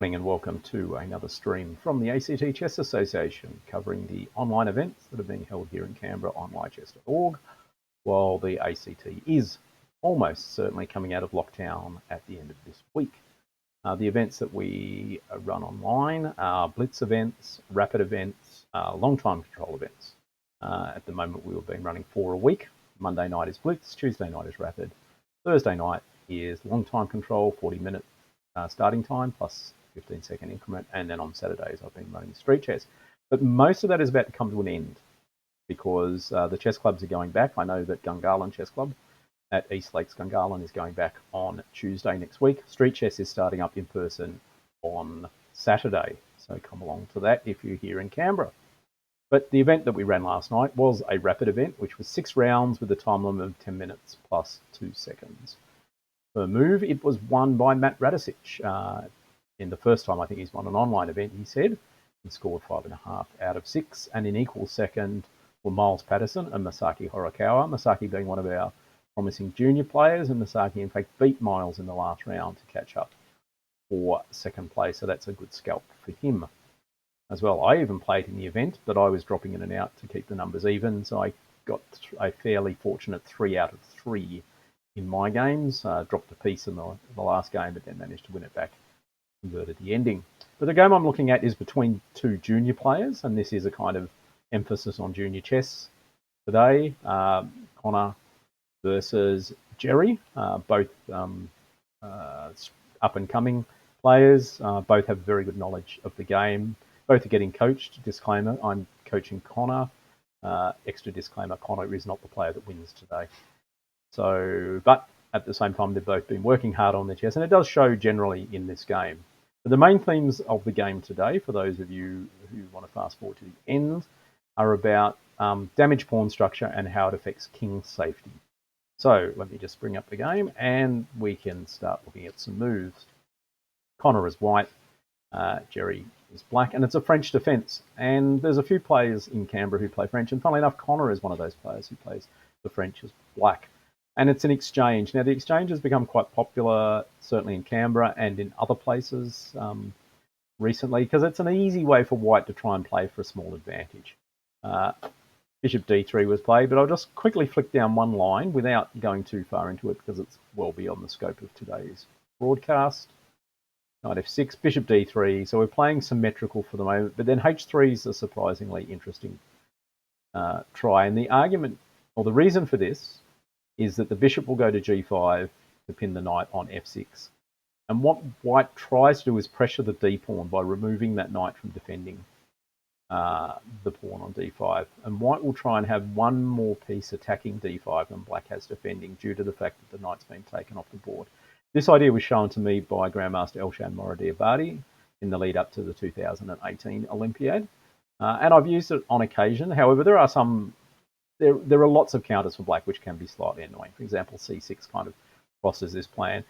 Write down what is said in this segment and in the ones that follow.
Morning and welcome to another stream from the ACT Chess Association, covering the online events that are being held here in Canberra on lichess.org, while the ACT is almost certainly coming out of lockdown at the end of this week. The events that we run online are blitz events, rapid events, long time control events. At the moment we've been running 4 a week. Monday night is blitz, Tuesday night is rapid, Thursday night is long time control, 40-minute starting time plus 15-second increment, and then on Saturdays I've been running street chess. But most of that is about to come to an end because the chess clubs are going back. I know that Gungahlin Chess Club at East Lakes Gungahlin is going back on Tuesday next week. Street chess is starting up in person on Saturday, so come along to that if you're here in Canberra. But the event that we ran last night was a rapid event, which was 6 rounds with a time limit of 10 minutes plus 2 seconds. Per move, it was won by Matt Radicic. In the first time I think he's won an online event, he said. He scored 5.5 out of 6. And in equal second were Miles Patterson and Masaki Horikawa. Masaki being one of our promising junior players, and Masaki in fact beat Miles in the last round to catch up for second place. So that's a good scalp for him as well. I even played in the event, but I was dropping in and out to keep the numbers even. So I got a fairly fortunate 3 out of 3 in my games. Dropped a piece in the last game, but then managed to win it back, converted the ending. But the game I'm looking at is between 2 junior players, and this is a kind of emphasis on junior chess today. Connor versus Jerry, both up-and-coming players. Both have very good knowledge of the game. Both are getting coached. Disclaimer, I'm coaching Connor. Extra disclaimer, Connor is not the player that wins today. So, but at the same time, they've both been working hard on their chess, and it does show generally in this game. But the main themes of the game today, for those of you who want to fast forward to the end, are about damage pawn structure and how it affects king safety. So let me just bring up the game, and we can start looking at some moves. Connor is white, Jerry is black, and it's a French defense. And there's a few players in Canberra who play French, and funnily enough, Connor is one of those players who plays the French as black. And it's an exchange. Now, the exchange has become quite popular, certainly in Canberra and in other places recently, because it's an easy way for white to try and play for a small advantage. Bishop d3 was played, but I'll just quickly flick down one line without going too far into it because it's well beyond the scope of today's broadcast. Knight f6, bishop d3. So we're playing symmetrical for the moment, but then h3 is a surprisingly interesting try. And the argument, or the reason for this, is that the bishop will go to g5 to pin the knight on f6. And what white tries to do is pressure the d-pawn by removing that knight from defending the pawn on d5. And white will try and have one more piece attacking d5 than black has defending due to the fact that the knight's been taken off the board. This idea was shown to me by Grandmaster Elshan Moradiabadi in the lead up to the 2018 Olympiad. And I've used it on occasion. However, there are lots of counters for black which can be slightly annoying. For example, c6 kind of crosses this plan.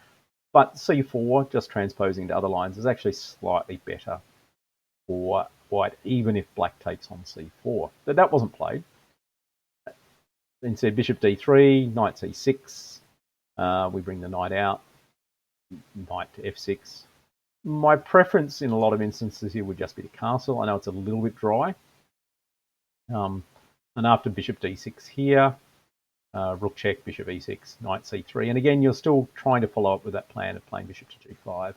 But c4, just transposing to other lines, is actually slightly better for white, even if black takes on c4. But that wasn't played. Instead, bishop d3, knight c6. We bring the knight out. Knight to f6. My preference in a lot of instances here would just be to castle. I know it's a little bit dry. And after bishop d6 here, rook check, bishop e6, knight c3. And again, you're still trying to follow up with that plan of playing bishop to g5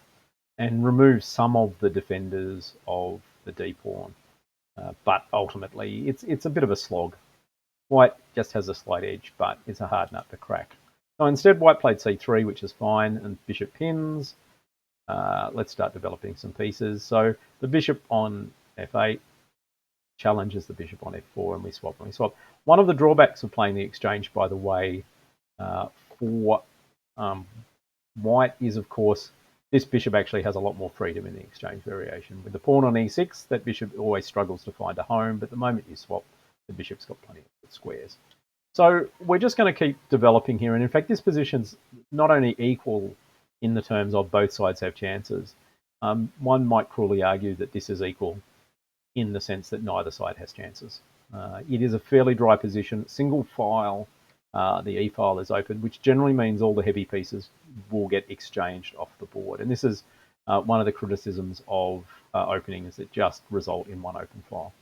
and remove some of the defenders of the d-pawn. But ultimately, it's a bit of a slog. White just has a slight edge, but it's a hard nut to crack. So instead, white played c3, which is fine, and bishop pins. Let's start developing some pieces. So the bishop on f8 challenges the bishop on f4, and we swap and we swap. One of the drawbacks of playing the exchange, by the way, for white is, of course, this bishop actually has a lot more freedom in the exchange variation. With the pawn on e6, that bishop always struggles to find a home, but the moment you swap, the bishop's got plenty of good squares. So we're just going to keep developing here, and in fact, this position's not only equal in the terms of both sides have chances. One might cruelly argue that this is equal in the sense that neither side has chances. It is a fairly dry position. Single file, the E file is open, which generally means all the heavy pieces will get exchanged off the board. And this is one of the criticisms of opening is it just result in one open file.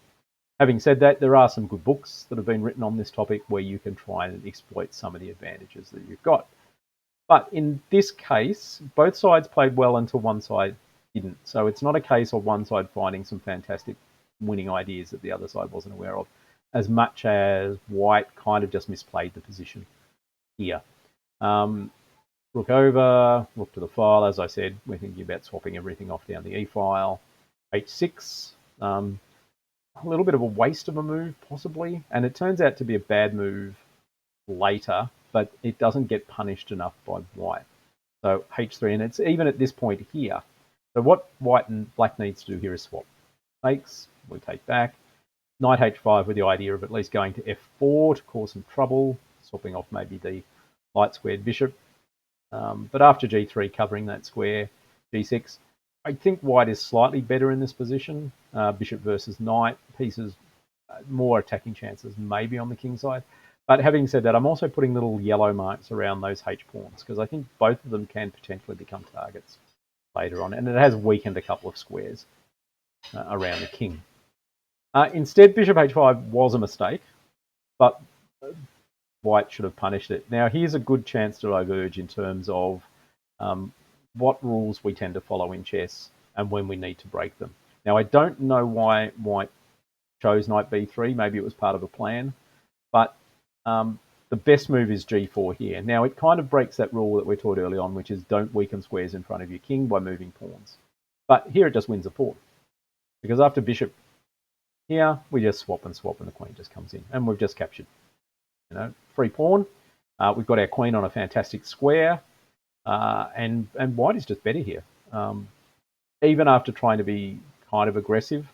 Having said that, there are some good books that have been written on this topic where you can try and exploit some of the advantages that you've got. But in this case, both sides played well until one side didn't. So it's not a case of one side finding some fantastic winning ideas that the other side wasn't aware of, as much as white kind of just misplayed the position here. Rook over, rook to the file. As I said, we're thinking about swapping everything off down the e file. H6, a little bit of a waste of a move, possibly. And it turns out to be a bad move later, but it doesn't get punished enough by white. So H3, and it's even at this point here. So what white and black needs to do here is swap. Takes, we take back. Knight H5 with the idea of at least going to F4 to cause some trouble, swapping off maybe the light squared bishop. But after G3 covering that square, G6, I think white is slightly better in this position. Bishop versus knight, pieces, more attacking chances maybe on the king side. But having said that, I'm also putting little yellow marks around those H pawns because I think both of them can potentially become targets later on. And it has weakened a couple of squares around the king. Instead, Bishop H5 was a mistake, but white should have punished it. Now, here's a good chance to diverge in terms of what rules we tend to follow in chess and when we need to break them. Now, I don't know why white chose knight b3. Maybe it was part of a plan. But the best move is g4 here. Now, it kind of breaks that rule that we taught early on, which is don't weaken squares in front of your king by moving pawns. But here it just wins a pawn. Because after bishop here, we just swap and the queen just comes in. And we've just captured, free pawn. We've got our queen on a fantastic square. And white is just better here. Even after trying to be kind of aggressive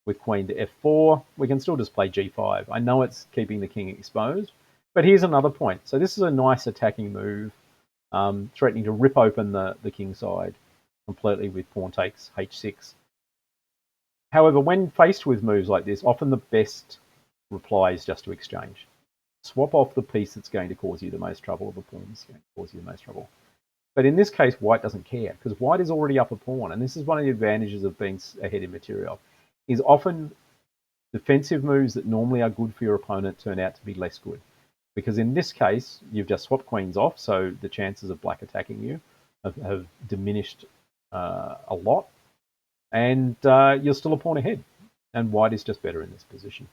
with queen to f4, we can still just play g5. I know it's keeping the king exposed, but here's another point. So this is a nice attacking move, threatening to rip open the king side completely with pawn takes h6. However, when faced with moves like this, often the best reply is just to exchange. Swap off the piece that's going to cause you the most trouble, or the pawn that's going to cause you the most trouble. But in this case, white doesn't care, because white is already up a pawn, and this is one of the advantages of being ahead in material, is often defensive moves that normally are good for your opponent turn out to be less good. Because in this case, you've just swapped queens off, so the chances of black attacking you have diminished a lot, and you're still a pawn ahead, and white is just better in this position.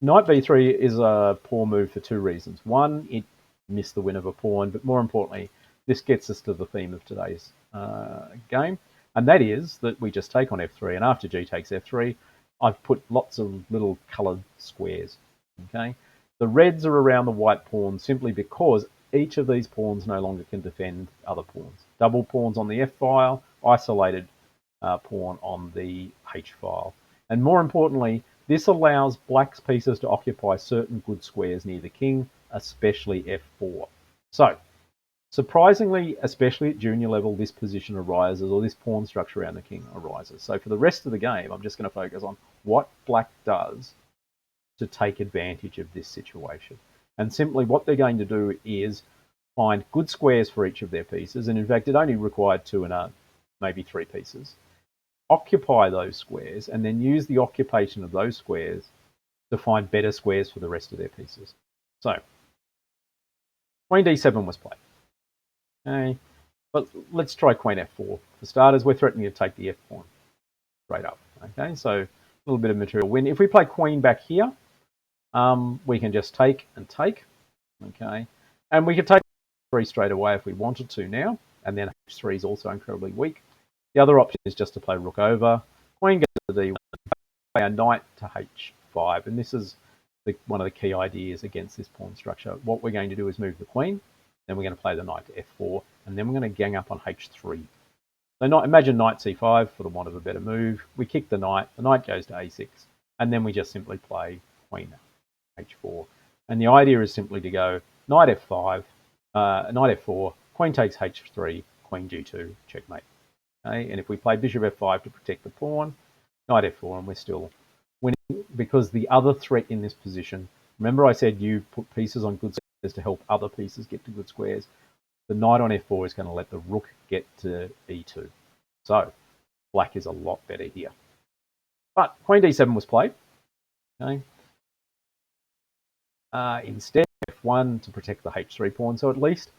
Knight b3 is a poor move for two reasons. One, it missed the win of a pawn, but more importantly, this gets us to the theme of today's game, and that is that we just take on f3, and after g takes f3, I've put lots of little coloured squares. Okay, the reds are around the white pawn simply because each of these pawns no longer can defend other pawns. Double pawns on the f file, isolated pawn on the h file, and more importantly, this allows black's pieces to occupy certain good squares near the king, especially f4. So, surprisingly, especially at junior level, this position arises, or this pawn structure around the king arises. So for the rest of the game, I'm just going to focus on what black does to take advantage of this situation. And simply what they're going to do is find good squares for each of their pieces, and in fact it only required two and maybe three pieces. Occupy those squares, and then use the occupation of those squares to find better squares for the rest of their pieces. So, queen d7 was played. Okay, but let's try queen f4. For starters, we're threatening to take the f pawn straight up. Okay, so a little bit of material win. If we play queen back here, we can just take and take. Okay, and we could take h3 straight away if we wanted to now, and then h3 is also incredibly weak. The other option is just to play rook over, queen goes to d1, play a knight to h5, and this is one of the key ideas against this pawn structure. What we're going to do is move the queen, then we're going to play the knight to f4, and then we're going to gang up on h3. So imagine knight c5 for the want of a better move. We kick the knight goes to a6, and then we just simply play queen h4. And the idea is simply to go knight f5, knight f4, queen takes h3, queen g2, checkmate. Okay? And if we play bishop f5 to protect the pawn, knight f4, and we're still winning, because the other threat in this position, remember I said you put pieces on good squares to help other pieces get to good squares. The knight on f4 is going to let the rook get to e2. So Black is a lot better here. But queen d7 was played. Okay. Instead, f1 to protect the h3 pawn. So at least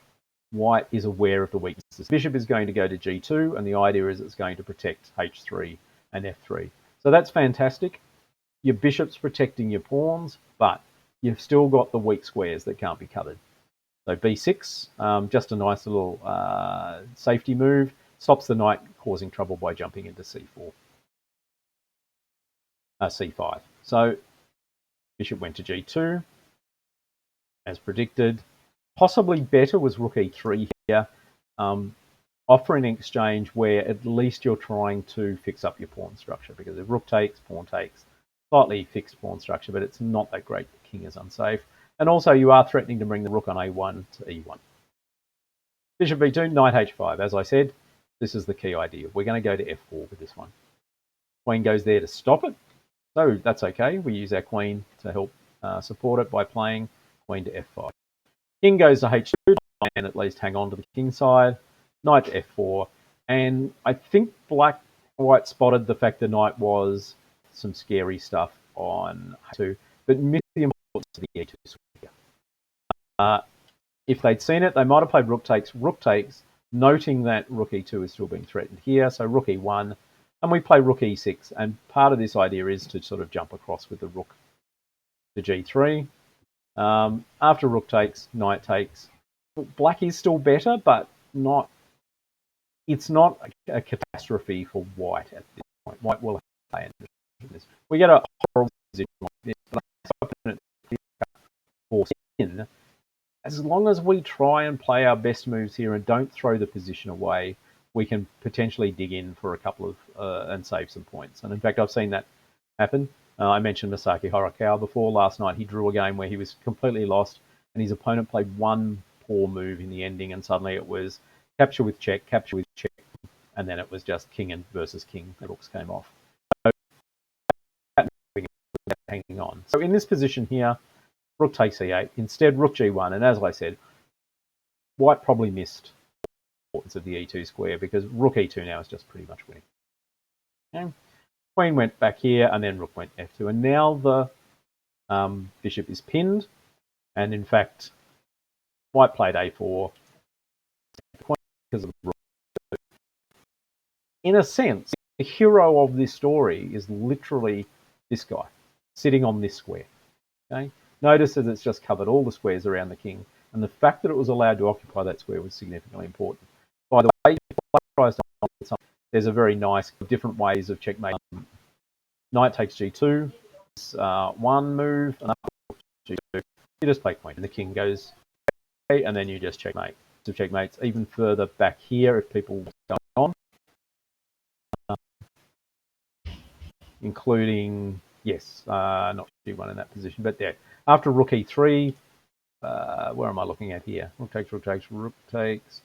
white is aware of the weaknesses. Bishop is going to go to g2, and the idea is it's going to protect h3 and f3. So that's fantastic. Your bishop's protecting your pawns, but you've still got the weak squares that can't be covered. So b6, just a nice little safety move, stops the knight causing trouble by jumping into c4, c5. So bishop went to g2, as predicted. Possibly better was rook e3 here, offering an exchange where at least you're trying to fix up your pawn structure, because if rook takes, pawn takes, slightly fixed pawn structure, but it's not that great. The king is unsafe. And also you are threatening to bring the rook on a1 to e1. Bishop b2, knight h5. As I said, this is the key idea. We're going to go to f4 with this one. Queen goes there to stop it. So that's okay. We use our queen to help support it by playing queen to f5. King goes to h2, and at least hang on to the king side. Knight to f4. And I think white spotted the fact the knight was some scary stuff on h2, but missed the importance of the e2 square. If they'd seen it, they might have played rook takes, noting that rook e2 is still being threatened here. So rook e1, and we play rook e6. And part of this idea is to sort of jump across with the rook to g3. After rook takes, knight takes. Black is still better, but not. It's not a catastrophe for white at this point. White will play in this. We get a horrible position like this, but in. As long as we try and play our best moves here and don't throw the position away, we can potentially dig in for a couple of and save some points. And in fact, I've seen that happen. I mentioned Masaki Horikawa before. Last night he drew a game where he was completely lost, and his opponent played one poor move in the ending, and suddenly it was capture with check, and then it was just king versus king. The rooks came off. So hanging on. So in this position here, rook takes e8. Instead, rook g1. And as I said, white probably missed the importance of the e2 square, because rook e2 now is just pretty much winning. Okay. Queen went back here, and then rook went f2. And now the bishop is pinned. And in fact, white played a4 because of the rook. In a sense, the hero of this story is literally this guy, sitting on this square. Okay? Notice that it's just covered all the squares around the king, and the fact that it was allowed to occupy that square was significantly important. By the way, there's a very nice different ways of checkmate. Knight takes g2, one move, another g2. You just play queen, and the king goes, okay, and then you just checkmate. So checkmates even further back here if people go on, including not g1 in that position, but there. After rook e3, where am I looking at here? Rook takes, rook takes, rook takes.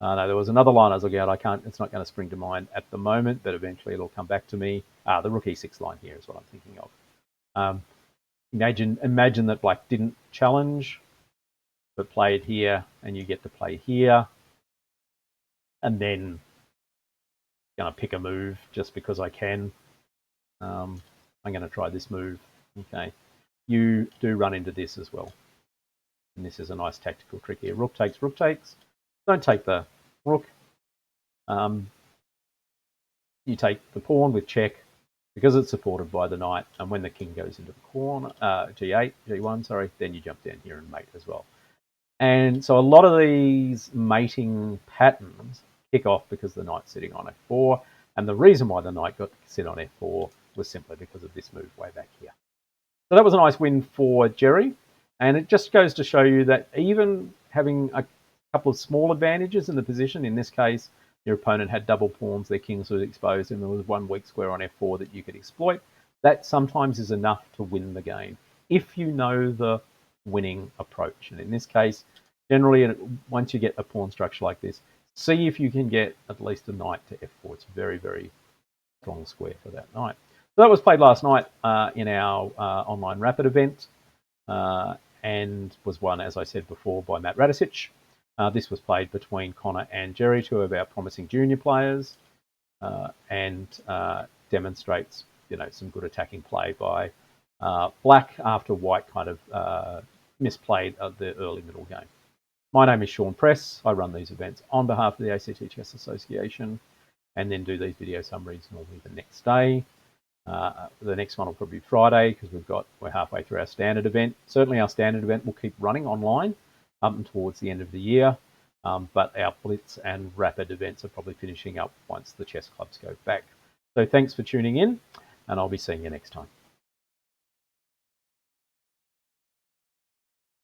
No, there was another line I was looking at. It's not going to spring to mind at the moment, but eventually it'll come back to me. The rook e6 line here is what I'm thinking of. Imagine that black didn't challenge, but played here, and you get to play here, and then I'm going to pick a move just because I can. I'm going to try this move. Okay, you do run into this as well, and this is a nice tactical trick here. Rook takes, rook takes. Don't take the rook. You take the pawn with check because it's supported by the knight, and when the king goes into the corner, g8, g1, sorry, then you jump down here and mate as well. And so a lot of these mating patterns kick off because the knight's sitting on f4, and the reason why the knight got to sit on f4 was simply because of this move way back here. So that was a nice win for Jerry, and it just goes to show you that even having a couple of small advantages in the position, in this case, your opponent had double pawns, their kings was exposed, and there was one weak square on f4 that you could exploit. That sometimes is enough to win the game, if you know the winning approach. And in this case, generally, once you get a pawn structure like this, see if you can get at least a knight to f4. It's a very, very strong square for that knight. So that was played last night in our online rapid event, and was won, as I said before, by Matt Radicic. This was played between Connor and Jerry, two of our promising junior players. and demonstrates some good attacking play by black after white kind of misplayed the early middle game. My name is Sean Press. I run these events on behalf of the ACT Chess Association and then do these video summaries normally the next day. The next one will probably be Friday because we're halfway through our standard event. Certainly our standard event will keep running online up and towards the end of the year, but our Blitz and Rapid events are probably finishing up once the chess clubs go back. So thanks for tuning in, and I'll be seeing you next time.